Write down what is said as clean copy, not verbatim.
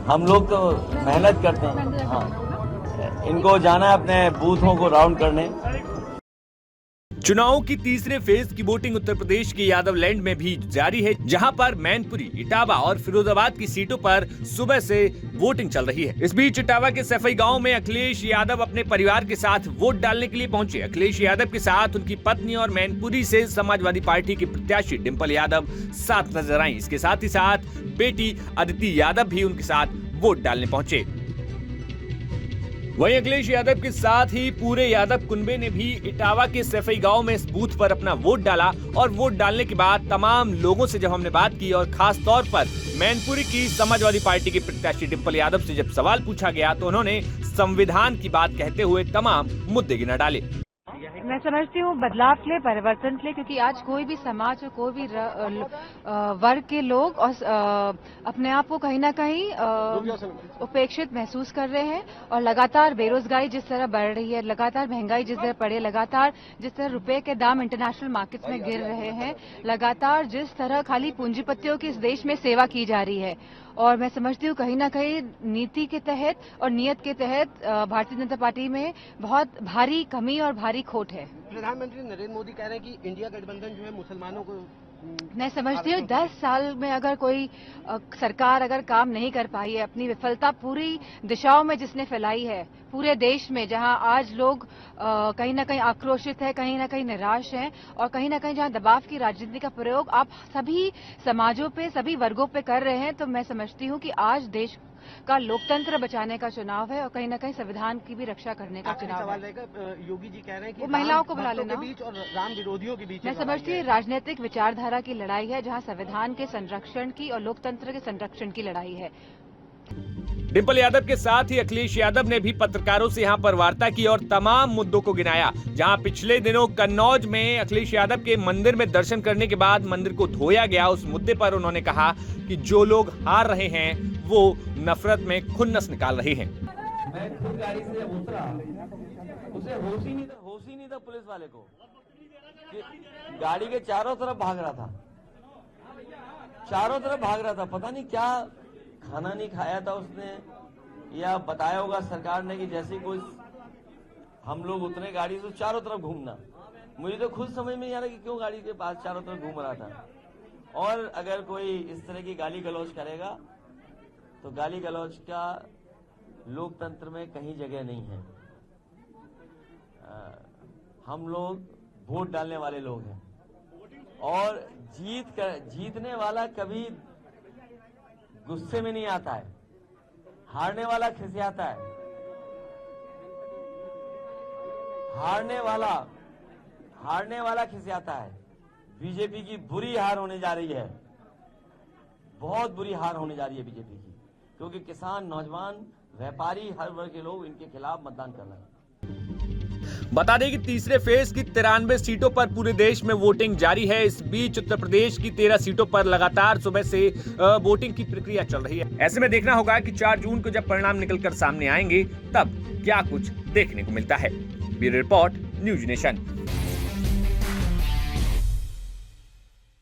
हम लोग तो मेहनत करते हैं। हाँ, इनको जाना है अपने बूथों को राउंड करने। चुनाव की तीसरे फेज की वोटिंग उत्तर प्रदेश के यादव लैंड में भी जारी है, जहां पर मैनपुरी, इटावा और फिरोजाबाद की सीटों पर सुबह से वोटिंग चल रही है। इस बीच इटावा के सफाई गांव में अखिलेश यादव अपने परिवार के साथ वोट डालने के लिए पहुंचे। अखिलेश यादव के साथ उनकी पत्नी और मैनपुरी से समाजवादी पार्टी की प्रत्याशी डिंपल यादव साथ नजर आई। इसके साथ ही साथ बेटी अदिति यादव भी उनके साथ वोट डालने पहुंचे। वहीं अखिलेश यादव के साथ ही पूरे यादव कुनबे ने भी इटावा के सफाई गांव में इस बूथ पर अपना वोट डाला और वोट डालने के बाद तमाम लोगों से जब हमने बात की और खास तौर पर मैनपुरी की समाजवादी पार्टी की प्रत्याशी डिंपल यादव से जब सवाल पूछा गया तो उन्होंने संविधान की बात कहते हुए तमाम मुद्दे गिना डाले। मैं समझती हूँ बदलाव के लिए, परिवर्तन के लिए, क्योंकि आज कोई भी समाज और कोई भी वर्ग के लोग और अपने आप को कहीं ना कहीं उपेक्षित महसूस कर रहे हैं। और लगातार बेरोजगारी जिस तरह बढ़ रही है, लगातार महंगाई जिस तरह बढ़े, लगातार जिस तरह रुपए के दाम इंटरनेशनल मार्केट्स में गिर रहे हैं, लगातार जिस तरह खाली पूंजीपतियों की इस देश में सेवा की जा रही है, और मैं समझती हूँ कहीं ना कहीं नीति के तहत और नियत के तहत भारतीय जनता पार्टी में बहुत भारी कमी और भारी खोट है। प्रधानमंत्री नरेंद्र मोदी कह रहे हैं कि इंडिया गठबंधन जो है मुसलमानों को, मैं समझती हूँ 10 साल में अगर कोई सरकार अगर काम नहीं कर पाई है, अपनी विफलता पूरी दिशाओं में जिसने फैलाई है पूरे देश में, जहां आज लोग कहीं ना कहीं आक्रोशित है, कहीं ना कहीं निराश हैं, और कहीं ना कहीं जहां दबाव की राजनीति का प्रयोग आप सभी समाजों पे, सभी वर्गों पे कर रहे हैं, तो मैं समझती हूँ कि आज देश का लोकतंत्र बचाने का चुनाव है और कहीं ना कहीं संविधान की भी रक्षा करने का चुनाव है। योगी जी कह रहे हैं कि वो महिलाओं को बुला लेना, बीच और राम विरोधियों के बीच मैं समझती हूँ राजनीतिक विचारधारा की लड़ाई है, जहां संविधान के संरक्षण की और लोकतंत्र के संरक्षण की लड़ाई है। डिंपल यादव के साथ ही अखिलेश यादव ने भी पत्रकारों से यहां पर वार्ता की और तमाम मुद्दों को गिनाया। जहां पिछले दिनों कन्नौज में अखिलेश यादव के मंदिर में दर्शन करने के बाद मंदिर को धोया गया, उस मुद्दे पर उन्होंने कहा कि जो लोग हार रहे हैं वो नफरत में खुन्नस निकाल रहे हैं। मैं खुद गाड़ी से जब उतरा, उसे होश ही नहीं था पुलिस वाले को कि गाड़ी के चारों तरफ भाग रहा था, चारों तरफ भाग रहा था। पता नहीं क्या खाना नहीं खाया था उसने, या बताया होगा सरकार ने कि जैसे कोई हम लोग उतरे गाड़ी से चारों तरफ घूमना। मुझे तो खुद समझ में नहीं आ रहा कि क्यों गाड़ी के पास चारों तरफ घूम रहा था। और अगर कोई इस तरह की गाली गलौज करेगा तो गाली गलौज का लोकतंत्र में कहीं जगह नहीं है। हम लोग वोट डालने वाले लोग हैं और जीतने वाला कभी गुस्से में नहीं आता है, हारने वाला खिसियाता है। हारने वाला खिसियाता है। बीजेपी की बुरी हार होने जा रही है, बहुत बुरी हार होने जा रही है बीजेपी की, क्योंकि किसान, नौजवान, व्यापारी, हर वर्ग के लोग इनके खिलाफ मतदान कर रहे हैं। बता दें कि तीसरे फेज की 93 सीटों पर पूरे देश में वोटिंग जारी है। इस बीच उत्तर प्रदेश की 13 सीटों पर लगातार सुबह से वोटिंग की प्रक्रिया चल रही है। ऐसे में देखना होगा कि 4 जून को जब परिणाम निकलकर सामने आएंगे तब क्या कुछ देखने को मिलता है। Bureau report, news nation.